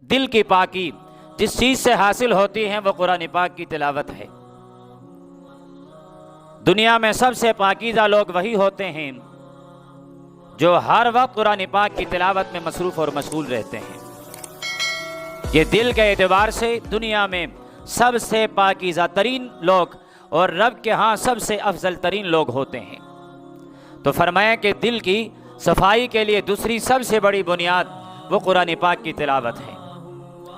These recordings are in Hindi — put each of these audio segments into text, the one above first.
दिल की पाकी जिस चीज से हासिल होती है वो कुरान पाक की तिलावत है। दुनिया में सबसे पाकीज़ा लोग वही होते हैं जो हर वक्त कुरान पाक की तिलावत में मसरूफ़ और मशगूल रहते हैं। ये दिल के एतबार से दुनिया में सबसे पाकीज़ा तरीन लोग और रब के यहाँ सबसे अफजल तरीन लोग होते हैं। तो फरमाया कि दिल की सफाई के लिए दूसरी सबसे बड़ी बुनियाद वो कुरान पाक की तिलावत है।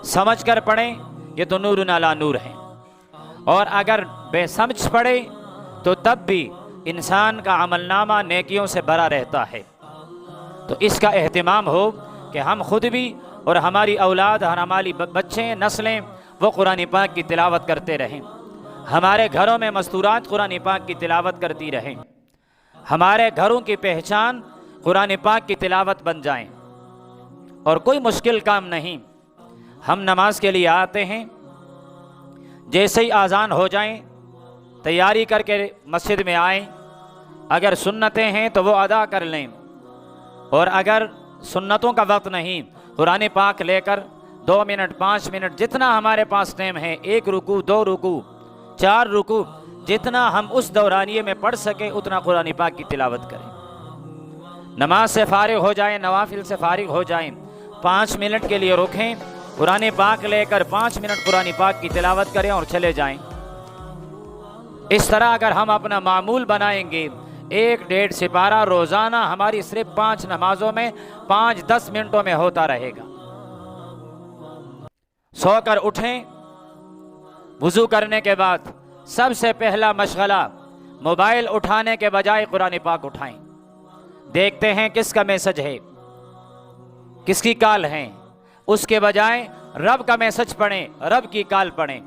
समझ कर पढ़ें, ये तो नूर अला नूर है, और अगर बेसमझ पढ़े तो तब भी इंसान का अमलनामा नेकियों से भरा रहता है। तो इसका एहतिमाम हो कि हम खुद भी और हमारी औलाद और हमारी बच्चे नस्लें वो कुरान पाक की तिलावत करते रहें। हमारे घरों में मस्तूरात कुरान पाक की तिलावत करती रहें। हमारे घरों की पहचान कुरान पाक की तिलावत बन जाएं। और कोई मुश्किल काम नहीं। हम नमाज के लिए आते हैं, जैसे ही आज़ान हो जाएं तैयारी करके मस्जिद में आएं। अगर सुन्नतें हैं तो वो अदा कर लें, और अगर सुन्नतों का वक्त नहीं, कुरान पाक लेकर 2 मिनट 5 मिनट जितना हमारे पास टाइम है, 1 रुकू 2 रुकू 4 रुकू, जितना हम उस दौरानिये में पढ़ सके उतना कुरान पाक की तिलावत करें। नमाज से फारिग हो जाएं, नवाफिल से फारिग हो जाएं, 5 मिनट के लिए रुकें, कुरान पाक लेकर 5 मिनट कुरान पाक की तिलावत करें और चले जाएं। इस तरह अगर हम अपना मामूल बनाएंगे, 1-1.5 सिपारा रोज़ाना हमारी सिर्फ 5 नमाजों में 5-10 मिनटों में होता रहेगा। सोकर उठें, वुज़ू करने के बाद सबसे पहला मशगला मोबाइल उठाने के बजाय कुरान पाक उठाएं। देखते हैं किसका मैसेज है, किसकी कॉल है, उसके बजाय रब का मैसेज पढ़ें, रब की कॉल पढ़ें।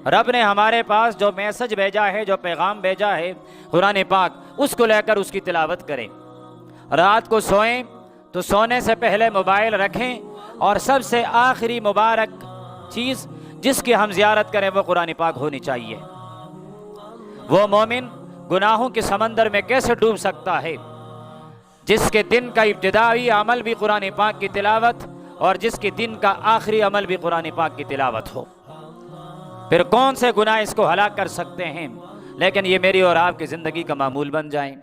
रब ने हमारे पास जो मैसेज भेजा है, जो पैगाम भेजा है कुरान पाक, उसको लेकर उसकी तिलावत करें। रात को सोएं तो सोने से पहले मोबाइल रखें, और सबसे आखिरी मुबारक चीज़ जिसकी हम ज़ियारत करें वो कुरान पाक होनी चाहिए। वो मोमिन गुनाहों के समंदर में कैसे डूब सकता है जिसके दिन का इब्तिदाई अमल भी कुरान पाक की तिलावत और जिसके दिन का आखिरी अमल भी कुरान पाक की तिलावत हो। फिर कौन से गुनाह इसको हलाक कर सकते हैं। लेकिन ये मेरी और आपकी ज़िंदगी का मामूल बन जाए।